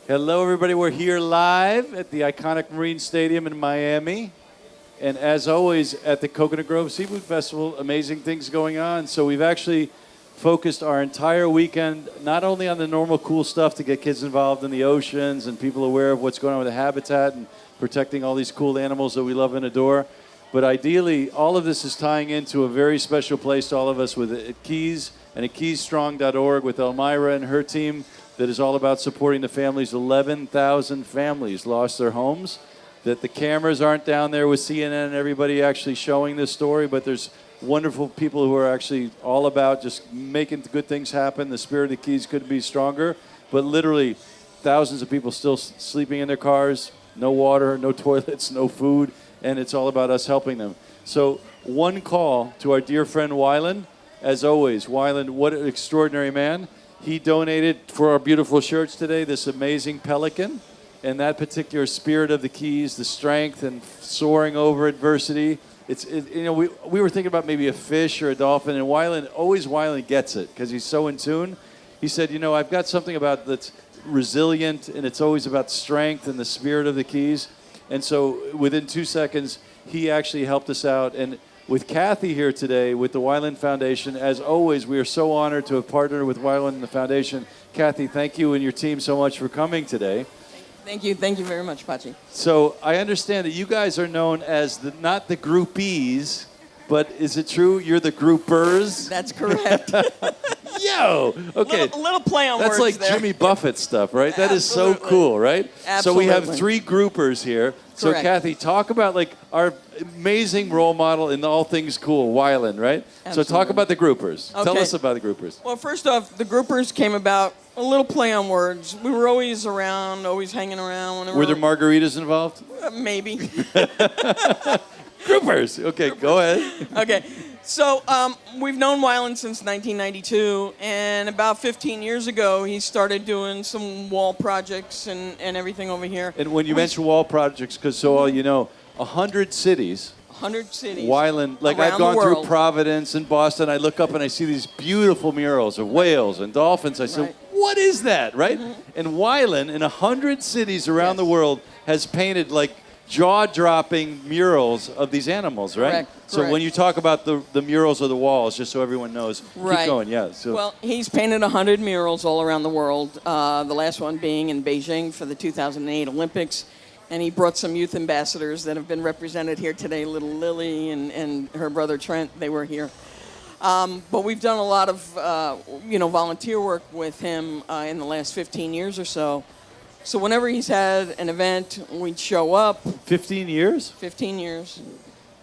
Hello, everybody. We're here live at the iconic Marine Stadium in Miami. And as always, at the Coconut Grove Seafood Festival, amazing things going on. So we've actually focused our entire weekend not only on the normal cool stuff to get kids involved in the oceans and people aware of what's going on with the habitat and protecting all these cool animals that we love and adore, but ideally, all of this is tying into a very special place to all of us with Keys and at KeysStrong.org with Elmira and her team that is all about supporting the families. 11,000 families lost their homes. That the cameras aren't down there with CNN and everybody actually showing this story, but there's wonderful people who are actually all about just making good things happen. The spirit of the Keys couldn't be stronger, but literally thousands of people still sleeping in their cars, no water, no toilets, no food, and it's all about us helping them. So one call to our dear friend Wyland. As always, Wyland, what an extraordinary man. He donated for our beautiful shirts today this amazing pelican, and that particular spirit of the Keys, the strength and soaring over adversity. We were thinking about maybe a fish or a dolphin, and Wyland gets it because he's so in tune. He said, I've got something about that's resilient, and it's always about strength and the spirit of the Keys. And so within 2 seconds, he actually helped us out. And with Kathy here today with the Wyland Foundation, as always, we are so honored to have partnered with Wyland and the Foundation. Kathy, thank you and your team so much for coming today. Thank you very much, Patxi. So I understand that you guys are known as not the groupies, but is it true you're the groupers? That's correct. Yo! Okay. A little play on That's words like there. Jimmy Buffett stuff, right? That is so Absolutely. cool, right? Absolutely. So we have 3 groupers here. So Correct. Kathy, talk about like our amazing role model in all things cool, Wyland, right? Absolutely. So talk about the groupers. Tell Okay. us about the groupers. Well, first off, the groupers came about a little play on words. We were always around, always hanging around. Were there margaritas involved? Maybe. Groupers. Okay, go ahead. Okay. So we've known Wyland since 1992, and about 15 years ago, he started doing some wall projects and everything over here. And when you mention wall projects, because so all you know, 100 cities. 100 cities. Wyland, like around I've gone the through world. Providence and Boston, I look up and I see these beautiful murals of whales and dolphins. I said, Right. what is that, right? And Wyland, in 100 cities around the world, has painted like jaw-dropping murals of these animals, right? Correct, So correct. when you talk about the murals of the walls, just so everyone knows, Right. keep going, yeah. So Well, he's painted 100 murals all around the world, the last one being in Beijing for the 2008 Olympics. And he brought some youth ambassadors that have been represented here today, little Lily and her brother Trent, they were here. But we've done a lot of, volunteer work with him in the last 15 years or so. So whenever he's had an event, we'd show up. 15 years? 15 years.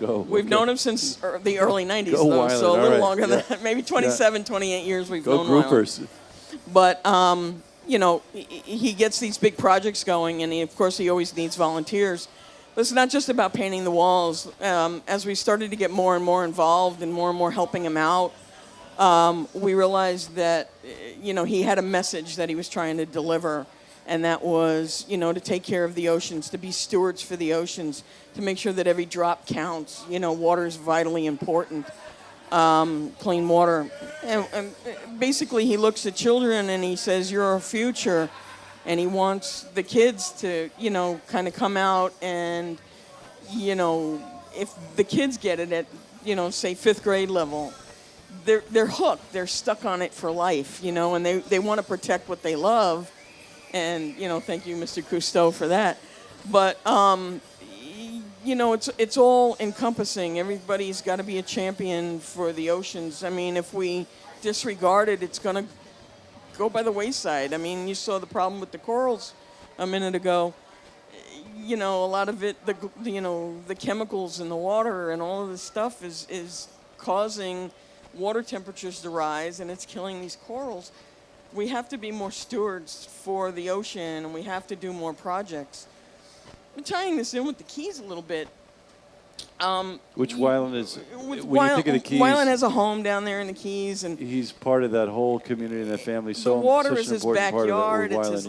Go. We've known him since the early 90s, Go though, Wyland, so a all little right, longer yeah. than that. Maybe 27, 28 years we've Go known Wyland. groupers. But, he gets these big projects going, and of course he always needs volunteers. But it's not just about painting the walls. As we started to get more and more involved and more helping him out, we realized that, he had a message that he was trying to deliver, and that was, to take care of the oceans, to be stewards for the oceans, to make sure that every drop counts. Water is vitally important. Clean water. And basically he looks at children and he says, you're our future. And he wants the kids to, kind of come out and, if the kids get it at, say 5th grade level, they're hooked. They're stuck on it for life, and they want to protect what they love. And, thank you, Mr. Cousteau, for that. But, it's all encompassing. Everybody's got to be a champion for the oceans. I mean, if we disregard it, it's going to go by the wayside. I mean, you saw the problem with the corals a minute ago. A lot of it, the chemicals in the water and all of this stuff is causing water temperatures to rise, and it's killing these corals. We have to be more stewards for the ocean, and we have to do more projects. I'm tying this in with the Keys a little bit. Which Wyland is, With when you think of the Keys, Wyland has a home down there in the Keys, and he's part of that whole community and that family. the So water such is an his important part of backyard. that with It's Wyland, his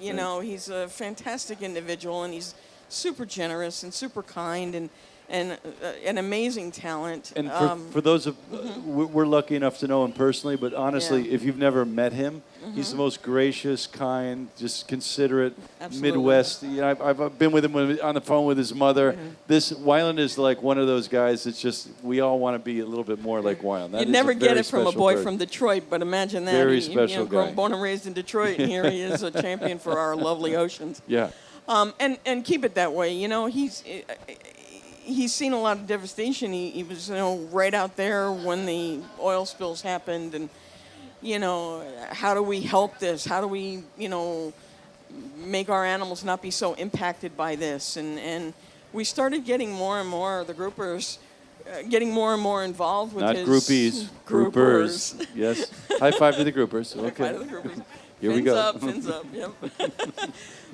yeah. life. He's a fantastic individual, and he's super generous and super kind, and and an amazing talent. And for those of, we're lucky enough to know him personally, but honestly, Yeah. if you've never met him, he's the most gracious, kind, just considerate, Absolutely. Midwest. You know, I've been with him on the phone with his mother. This Wyland is like one of those guys that's just, we all want to be a little bit more like Wyland. That You'd is never a get very it from a special boy person. from Detroit, but imagine that. Very He, special guy. Born and raised in Detroit, and here he is, a champion for our lovely oceans. Yeah. And keep it that way. You know, he's seen a lot of devastation. He was, you know, right out there when the oil spills happened, and you know, how do we help this? How do we, you know, make our animals not be so impacted by this? And we started getting more and more, the groupers, getting more and more involved with Not his groupies, groupers. Yes. High five to the groupers. Okay. High five to the groupers. Here we Fins go. up, fins up. Yep.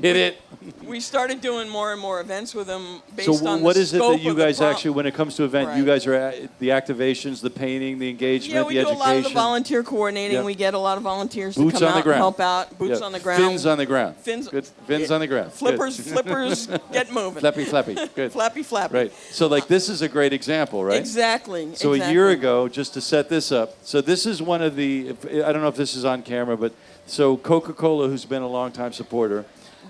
Hit it. We started doing more and more events with him based So on what the is it scope that you of the guys problem. actually, when it comes to event, you Right. guys are at the activations, the painting, the engagement, Yeah, we the do education? a lot of the volunteer coordinating. Yep. We get a lot of volunteers Boots to come on the out ground. and help out. Boots Yeah. on the ground. Fins on the ground. Fins. Good. Fins on the ground. Flippers, Good. flippers, get moving. Flappy, flappy. Good. Flappy, flappy. Right. So like this is a great example, right? Exactly. So exactly. a year ago, just to set this up, so this is one of the, I don't know if this is on camera, but so Coca-Cola, who's been a longtime supporter,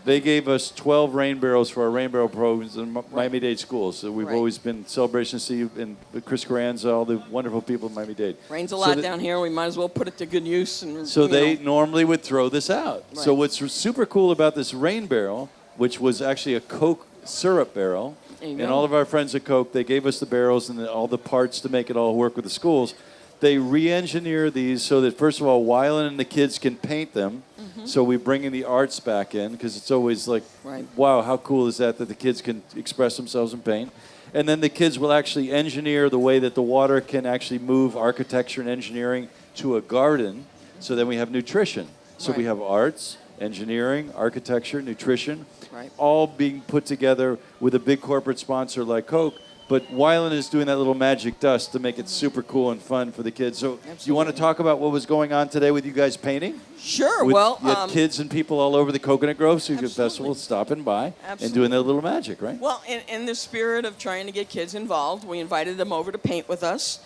they gave us 12 rain barrels for our rain barrel programs in Miami-Dade schools. So we've Right. always been celebration to see you and Chris Carranza, all the wonderful people in Miami-Dade. Rains a So lot the- down here. We might as well put it to good use. And So you they know. normally would throw this out. So Right. what's super cool about this rain barrel, which was actually a Coke syrup barrel, There you and go. all of our friends at Coke, they gave us the barrels and all the parts to make it all work with the schools. They re-engineer these so that, first of all, Wyland and the kids can paint them. So we bring in the arts back in because it's always like, Right. wow, how cool is that the kids can express themselves in paint. And then the kids will actually engineer the way that the water can actually move architecture and engineering to a garden. So then we have nutrition. So we Right. have arts, engineering, architecture, nutrition, Right. all being put together with a big corporate sponsor like Coke. But Wyland is doing that little magic dust to make it super cool and fun for the kids. So you want to Absolutely. talk about what was going on today with you guys painting? Sure. With, Well, you had kids and people all over the Coconut Grove Secret Absolutely. Festival stopping by and Absolutely. doing their little magic, right? Well, in the spirit of trying to get kids involved, we invited them over to paint with us.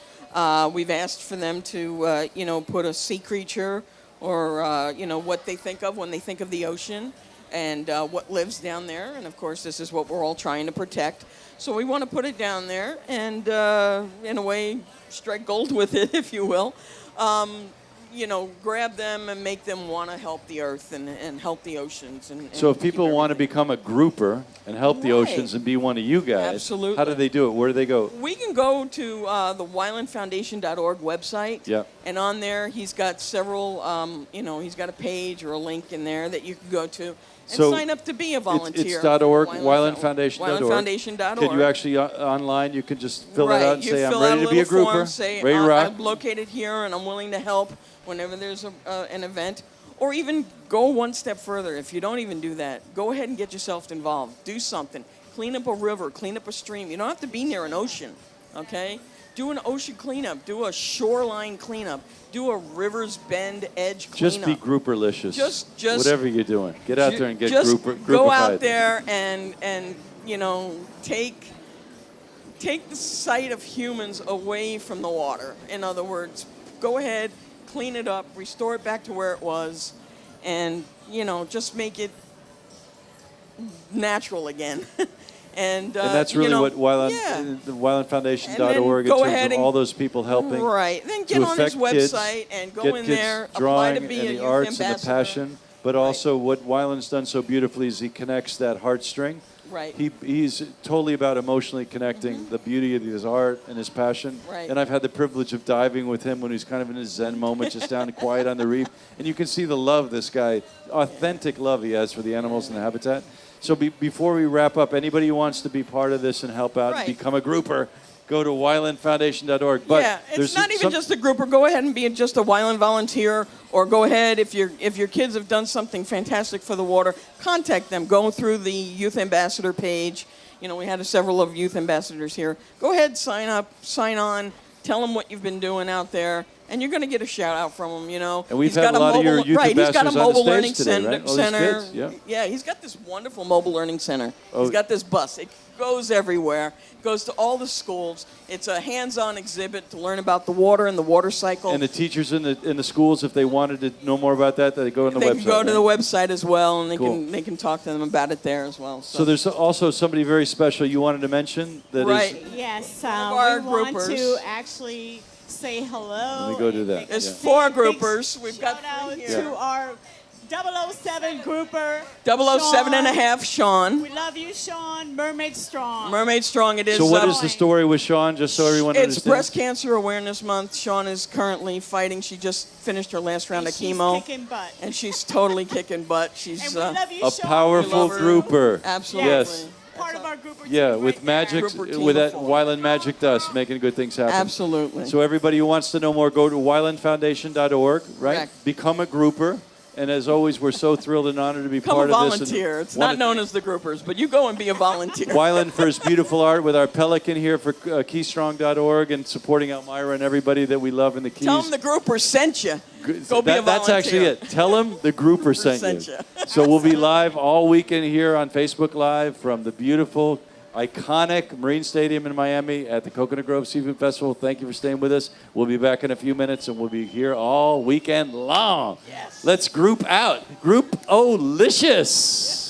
We've asked for them to, you know, put a sea creature or, you know, what they think of when they think of the ocean and what lives down there. And, of course, this is what we're all trying to protect. So we want to put it down there and, in a way, strike gold with it, if you will. You know, grab them and make them want to help the earth and help the oceons. And So if keep people want to everything. become a grouper and help the Right. oceans and be one of you guys, Absolutely. how do they do it? Where do they go? We can go to the wylandfoundation.org website. Yeah. And on there, he's got several, you know, he's got a page or a link in there that you can go to and So sign up to be a volunteer. It's .org, Wyland wylandfoundation.org. Wylandfoundation.org. Can you actually, online, you can just fill right. that out and You say, I'm fill out ready a to be a little grouper, form, say, ready to rock. I'm located here and I'm willing to help whenever there's an event. Or even go one step further. If you don't even do that, go ahead and get yourself involved. Do something. Clean up a river. Clean up a stream. You don't have to be near an ocean, okay? Do an ocean cleanup. Do a shoreline cleanup. Do a river's bend edge cleanup. Just be grouperlicious. Just whatever you're doing. Get out there and get just groupified. go out there and you know, take the sight of humans away from the water. In other words, go ahead, clean it up, restore it back to where it was, and you know, just make it natural again. And that's really you know, what Wyland, yeah. the wylandfoundation.org, And in then go terms ahead of and- all those people helping. Right. Then to get on his affect kids, website and go get in kids there, apply drawing to be and a the youth arts ambassador. and the passion. But Right. also what Wyland's done so beautifully is he connects that heartstring. Right. He's totally about emotionally connecting the beauty of his art and his passion. Right. And I've had the privilege of diving with him when he's kind of in his Zen moment, just down quiet on the reef. And you can see the love this guy, authentic love he has for the animals and the habitat. So before we wrap up, anybody who wants to be part of this and help out Right. and become a grouper, go to wylandfoundation.org. But yeah, it's there's not even some- just a grouper. Go ahead and be just a Wyland volunteer, or go ahead if your kids have done something fantastic for the water, contact them. Go through the youth ambassador page. You know, we had several of youth ambassadors here. Go ahead, sign up, sign on, tell them what you've been doing out there, And you're going to get a shout out from him, And we've had a lot of your youth right, he's got a ambassadors on the mobile stage learning today, right? All these center. kids? Yeah. He's got this wonderful mobile learning center. Oh. He's got this bus. It goes everywhere. Goes to all the schools. It's a hands-on exhibit to learn about the water and the water cycle. And the teachers in the schools, if they wanted to know more about that, they go on the website. They can go to the website as well, and Cool. they can talk to them about it there as well. So there's also somebody very special you wanted to mention that is. Right. Yes, our we want groupers. to actually say hello. Let me go do and that. make There's a 4 big groupers. We've got shout out 3 here. to our 007 grouper. 007 and a Sean. half, Sean. We love you, Sean. Mermaid Strong. Mermaid Strong it is. So what is Sean. the story with Sean, just so everyone It's understands? Breast Cancer Awareness Month. Sean is currently fighting. She just finished her last round of She's chemo. kicking butt. And she's totally kicking butt. She's And we love you, A Sean. powerful We love her. grouper. Absolutely. Yes. Part of our grouper Yeah, team with right there. magic, Grouper team with that of 4. Wyland Magic Dust, making good things happen. Absolutely. So everybody who wants to know more, go to wylandfoundation.org, right? Correct. Become a grouper. And as always, we're so thrilled and honored to be Become part a of this. volunteer. It's not known as the groupers, but you go and be a volunteer. Wyland for his beautiful art with our Pelican here for keystrong.org and supporting Elmira and everybody that we love in the Keys. Tell them the groupers sent you. Go be a volunteer. That's actually it. Tell them the grouper sent you. So we'll be live all weekend here on Facebook Live from the beautiful, iconic Marine Stadium in Miami at the Coconut Grove Seafood Festival. Thank you for staying with us. We'll be back in a few minutes, and we'll be here all weekend long. Yes. Let's group out. Group-O-licious.